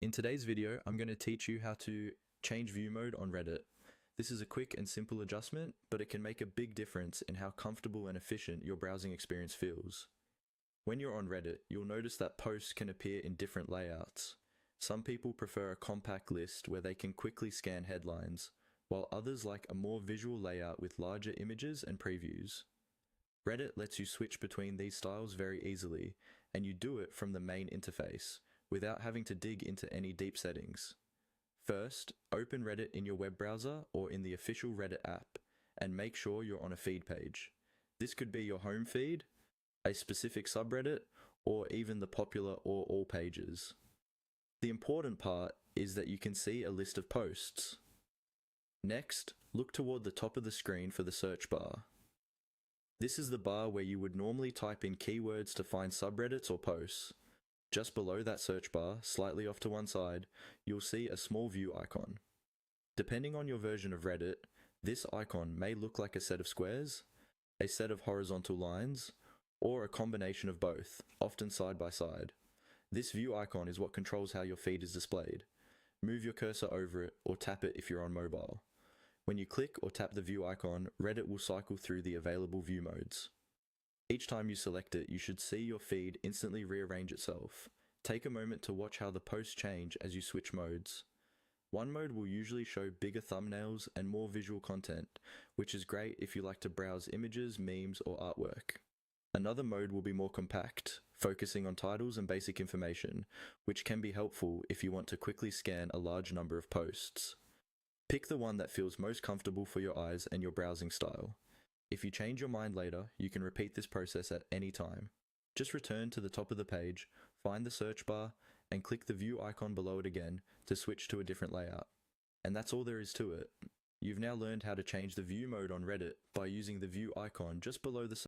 In today's video, I'm going to teach you how to change view mode on Reddit. This is a quick and simple adjustment, but it can make a big difference in how comfortable and efficient your browsing experience feels. When you're on Reddit, you'll notice that posts can appear in different layouts. Some people prefer a compact list where they can quickly scan headlines, while others like a more visual layout with larger images and previews. Reddit lets you switch between these styles very easily, and you do it from the main interface, without having to dig into any deep settings. First, open Reddit in your web browser or in the official Reddit app, and make sure you're on a feed page. This could be your home feed, a specific subreddit, or even the popular or all pages. The important part is that you can see a list of posts. Next, look toward the top of the screen for the search bar. This is the bar where you would normally type in keywords to find subreddits or posts. Just below that search bar, slightly off to one side, you'll see a small view icon. Depending on your version of Reddit, this icon may look like a set of squares, a set of horizontal lines, or a combination of both, often side by side. This view icon is what controls how your feed is displayed. Move your cursor over it or tap it if you're on mobile. When you click or tap the view icon, Reddit will cycle through the available view modes. Each time you select it, you should see your feed instantly rearrange itself. Take a moment to watch how the posts change as you switch modes. One mode will usually show bigger thumbnails and more visual content, which is great if you like to browse images, memes, or artwork. Another mode will be more compact, focusing on titles and basic information, which can be helpful if you want to quickly scan a large number of posts. Pick the one that feels most comfortable for your eyes and your browsing style. If you change your mind later, you can repeat this process at any time. Just return to the top of the page, find the search bar, and click the view icon below it again to switch to a different layout. And that's all there is to it. You've now learned how to change the view mode on Reddit by using the view icon just below the